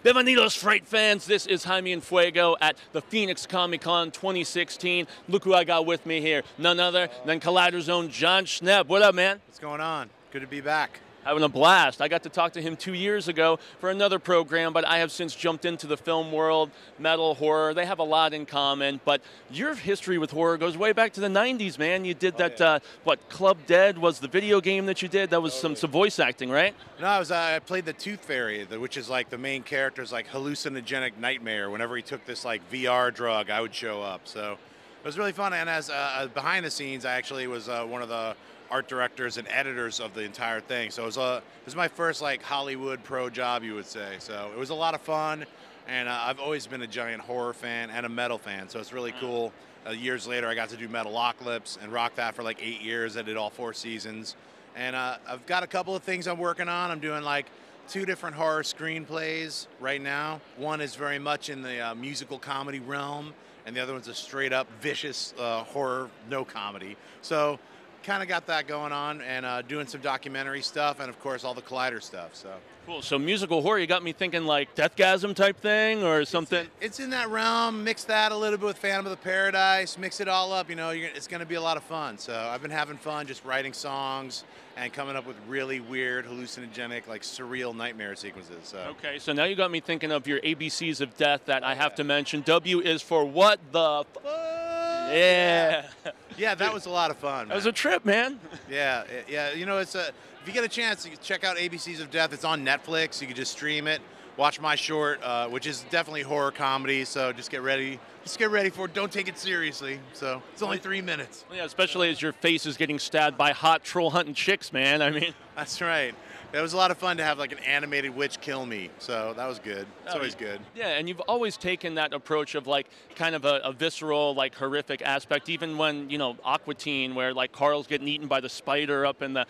Bienvenidos, Fright fans. This is Jaime En Fuego at the Phx Comicon 2016. Look who I got with me here. None other than Collider's own JON SCHNEPP. What up, man? What's going on? Good to be back. Having a blast. I got to talk to him 2 years ago for another program, but I have since jumped into the film world, metal, horror. They have a lot in common, but your history with horror goes way back to the 90s, man. You did what, Club Dead was the video game that you did? That was some voice acting, right? No, I played the Tooth Fairy, which is like the main character's like hallucinogenic nightmare. Whenever he took this like VR drug, I would show up. So it was really fun. And as behind the scenes, I actually was one of the art directors and editors of the entire thing. So it was my first like Hollywood pro job, you would say. So it was a lot of fun, and I've always been a giant horror fan and a metal fan. So it's really cool. Years later, I got to do Metalocalypse and rock that for like 8 years. I did all 4 seasons, and I've got a couple of things I'm working on. I'm doing like 2 different horror screenplays right now. One is very much in the musical comedy realm, and the other one's a straight up vicious horror, no comedy. So kind of got that going on, and doing some documentary stuff, and of course all the Collider stuff. So cool. So musical horror, you got me thinking like Deathgasm type thing or something? It's in that realm. Mix that a little bit with Phantom of the Paradise. Mix it all up. You know, it's going to be a lot of fun. So I've been having fun just writing songs and coming up with really weird, hallucinogenic, like surreal nightmare sequences. So. Okay, so now you got me thinking of your ABCs of death that I have to mention. W is for what the yeah. Yeah, that was a lot of fun, man. That was a trip, man. Yeah. You know, if you get a chance, you can check out ABCs of Death. It's on Netflix. You can just stream it. Watch my short, which is definitely horror comedy. So just get ready. Just get ready for it. Don't take it seriously. So it's only 3 minutes. Yeah, especially as your face is getting stabbed by hot troll hunting chicks, man. I mean, that's right. It was a lot of fun to have like an animated witch kill me, so that was good. It's always good. Yeah, and you've always taken that approach of like kind of a visceral, like horrific aspect. Even when AquaTeen, where like Carl's getting eaten by the spider up in the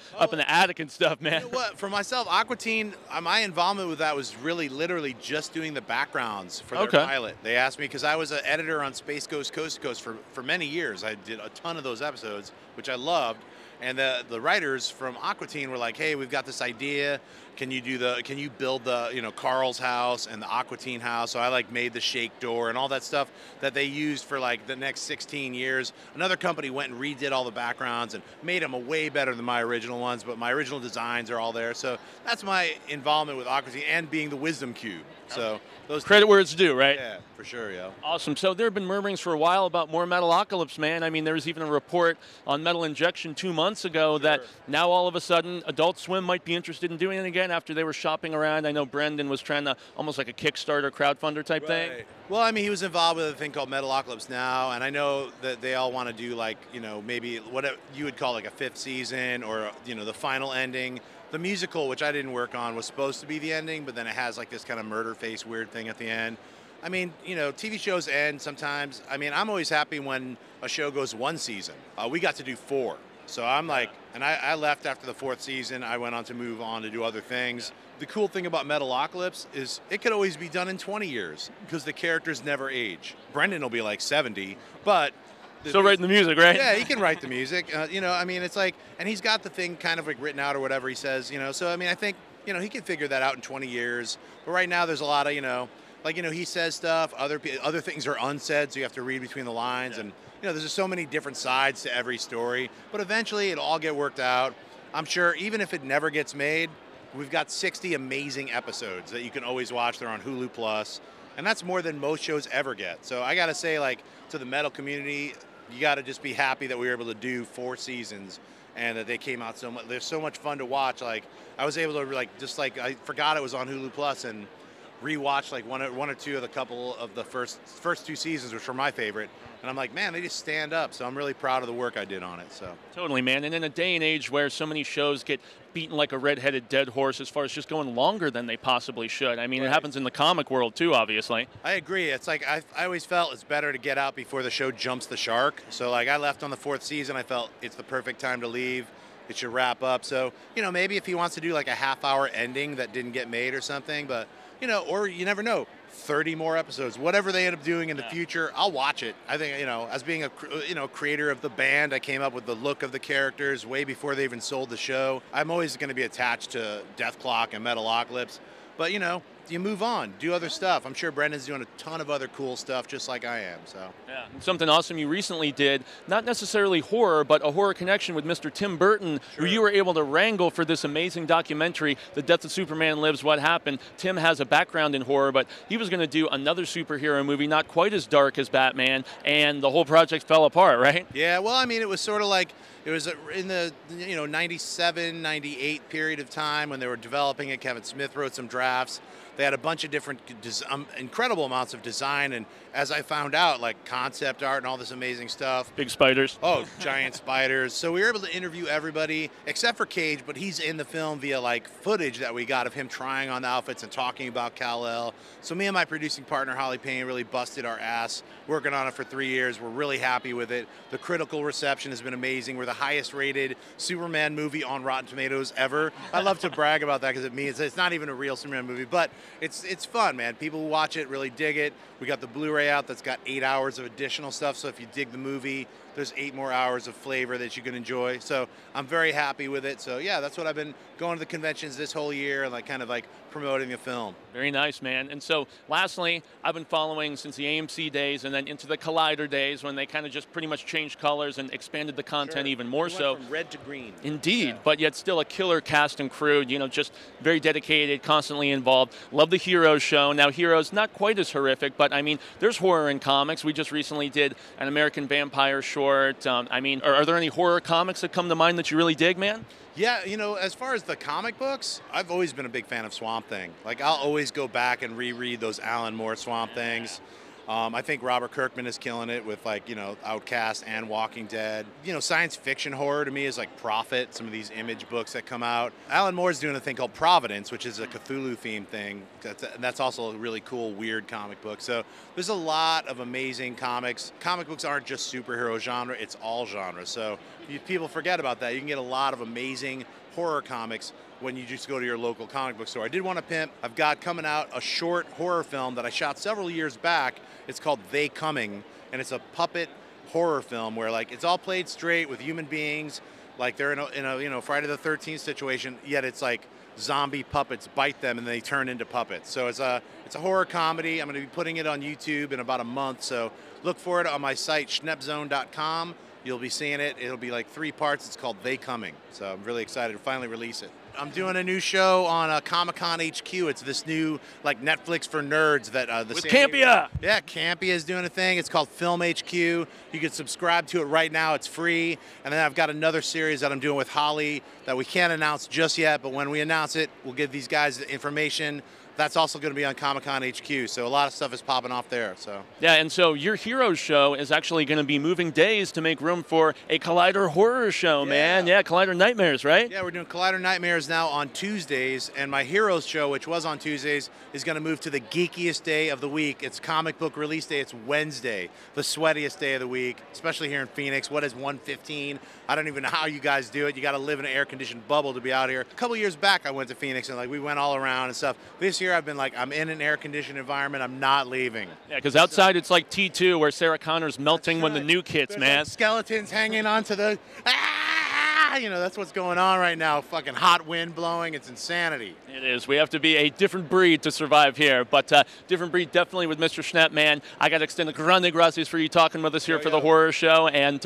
attic and stuff, man. You know what? For myself, AquaTeen, my involvement with that was really literally just doing the backgrounds for their pilot. They asked me because I was an editor on Space Ghost Coast to Coast for many years. I did a ton of those episodes, which I loved. And the writers from AquaTeen were like, "Hey, we've got this idea. Can you build the Carl's house and the AquaTeen house?" So I like made the shake door and all that stuff that they used for like the next 16 years. Another company went and redid all the backgrounds and made them way better than my original ones, but my original designs are all there. So that's my involvement with AquaTeen and being the Wisdom Cube. So those credit where it's due, right? Yeah, for sure, yeah. Awesome. So there have been murmurings for a while about more Metalocalypse, man. I mean, there was even a report on Metal Injection 2 months ago that now all of a sudden Adult Swim might be interested in doing it again after they were shopping around. I know Brendan was trying to almost like a Kickstarter crowdfunder type thing. Well, I mean, he was involved with a thing called Metalocalypse Now, and I know that they all want to do like, maybe what you would call like a 5th season or, the final ending. The musical, which I didn't work on, was supposed to be the ending, but then it has like this kind of murder face weird thing at the end. I mean, TV shows end sometimes. I mean, I'm always happy when a show goes 1 season. We got to do 4. So I'm like, and I left after the 4th season. I went on to move on to do other things. The cool thing about Metalocalypse is it could always be done in 20 years because the characters never age. Brendan will be like 70, but still writing the music, right? Yeah, he can write the music. I mean, it's like, and he's got the thing kind of like written out or whatever he says, So, I mean, I think, he can figure that out in 20 years. But right now there's a lot of, he says stuff, other things are unsaid, so you have to read between the lines. And, there's just so many different sides to every story. But eventually it'll all get worked out. I'm sure even if it never gets made, we've got 60 amazing episodes that you can always watch. They're on Hulu Plus. And that's more than most shows ever get. So I got to say, like, to the metal community, you got to just be happy that we were able to do 4 seasons and that they came out so much. They're so much fun to watch. Like, I was able to I forgot it was on Hulu Plus and rewatch like one or two of the couple of the first 2 seasons, which were my favorite. And I'm like, man, they just stand up. So I'm really proud of the work I did on it. So totally, man. And in a day and age where so many shows get beaten like a red-headed dead horse as far as just going longer than they possibly should. I mean, it happens in the comic world too, obviously. I agree. It's like I always felt it's better to get out before the show jumps the shark. So like I left on the 4th season. I felt it's the perfect time to leave. It should wrap up. So, maybe if he wants to do like a half-hour ending that didn't get made or something, but, or you never know. 30 more episodes, whatever they end up doing in the future, I'll watch it. I think, as being a creator of the band, I came up with the look of the characters way before they even sold the show. I'm always going to be attached to Death Clock and Metalocalypse. But, you move on, do other stuff. I'm sure Brendan's doing a ton of other cool stuff just like I am. So yeah, something awesome you recently did, not necessarily horror, but a horror connection with Mr. Tim Burton, who you were able to wrangle for this amazing documentary, The Death of Superman Lives, What Happened. Tim has a background in horror, but he was going to do another superhero movie, not quite as dark as Batman, and the whole project fell apart, right? Yeah, well, I mean, it was sort of like, it was in the 97, 98 period of time when they were developing it. Kevin Smith wrote some drafts. They had a bunch of different, incredible amounts of design, and as I found out, like concept art and all this amazing stuff. Big spiders. Oh, giant spiders. So we were able to interview everybody except for Cage, but he's in the film via like footage that we got of him trying on the outfits and talking about Kal-El. So me and my producing partner, Holly Payne, really busted our ass working on it for 3 years. We're really happy with it. The critical reception has been amazing. We're the highest rated Superman movie on Rotten Tomatoes ever. I love to brag about that because it means it's not even a real Superman movie, but it's fun, man. People who watch it really dig it. We got the Blu-ray out that's got 8 hours of additional stuff, so if you dig the movie, there's 8 more hours of flavor that you can enjoy. So I'm very happy with it. So yeah, that's what I've been going to the conventions this whole year and like kind of like promoting the film. Very nice, man. And so lastly, I've been following since the AMC days and then into the Collider days when they kind of just pretty much changed colors and expanded the content even more so. From red to green. Indeed, but yet still a killer cast and crew, just very dedicated, constantly involved. Love the Heroes show. Now Heroes, not quite as horrific, but I mean, there's horror in comics. We just recently did an American Vampire short. I mean, are there any horror comics that come to mind that you really dig, man? Yeah, as far as the comic books, I've always been a big fan of Swamp Thing. Like, I'll always go back and reread those Alan Moore Swamp Things. I think Robert Kirkman is killing it with, like, Outcast and Walking Dead. Science fiction horror to me is like Prophet, some of these Image books that come out. Alan Moore's doing a thing called Providence, which is a Cthulhu-themed thing. That's also a really cool, weird comic book. So there's a lot of amazing comics. Comic books aren't just superhero genre, it's all genres. So people forget about that. You can get a lot of amazing horror comics when you just go to your local comic book store. I did want to pimp. I've got coming out a short horror film that I shot several years back. It's called They Coming, and it's a puppet horror film where like it's all played straight with human beings, like they're in a Friday the 13th situation, yet it's like zombie puppets bite them and they turn into puppets. So it's a horror comedy. I'm going to be putting it on YouTube in about a month, so look for it on my site schneppzone.com. You'll be seeing it. It'll be like 3 parts. It's called They Coming. So I'm really excited to finally release it. I'm doing a new show on Comic-Con HQ. It's this new like Netflix for nerds that with Campia. Yeah, Campia is doing a thing. It's called Film HQ. You can subscribe to it right now. It's free. And then I've got another series that I'm doing with Holly that we can't announce just yet, but when we announce it, we'll give these guys the information. That's also going to be on Comic-Con HQ, so a lot of stuff is popping off there. So yeah, and so your Heroes show is actually going to be moving days to make room for a Collider horror show, man. Yeah, Collider Nightmares, right? Yeah, we're doing Collider Nightmares now on Tuesdays, and my Heroes show, which was on Tuesdays, is going to move to the geekiest day of the week. It's comic book release day. It's Wednesday, the sweatiest day of the week, especially here in Phoenix. What is 1:15? I don't even know how you guys do it. You got to live in an air-conditioned bubble to be out here. A couple years back, I went to Phoenix, and like we went all around and stuff. This year, I've been like, I'm in an air-conditioned environment. I'm not leaving. Yeah, because outside it's like T2, where Sarah Connor's melting when the nuke hits, There's man. Like skeletons hanging onto the. That's what's going on right now. Fucking hot wind blowing. It's insanity. It is. We have to be a different breed to survive here, but different breed definitely with Mr. Schnepp, man. I got to extend the grande gracias for you talking with us here for the horror show. And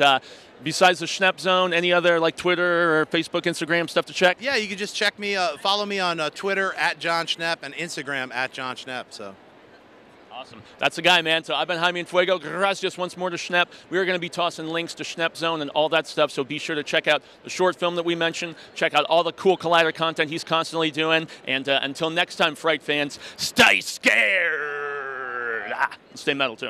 besides the Schnepp Zone, any other like Twitter or Facebook, Instagram stuff to check? Yeah, you can just check me, follow me on Twitter at Jon Schnepp and Instagram at Jon Schnepp. So. Awesome. That's the guy, man. So I've been Jaime En Fuego. Gracias once more to Schnepp. We are going to be tossing links to Schnepp Zone and all that stuff, so be sure to check out the short film that we mentioned. Check out all the cool Collider content he's constantly doing. And until next time, Fright fans, stay scared. And stay metal, too.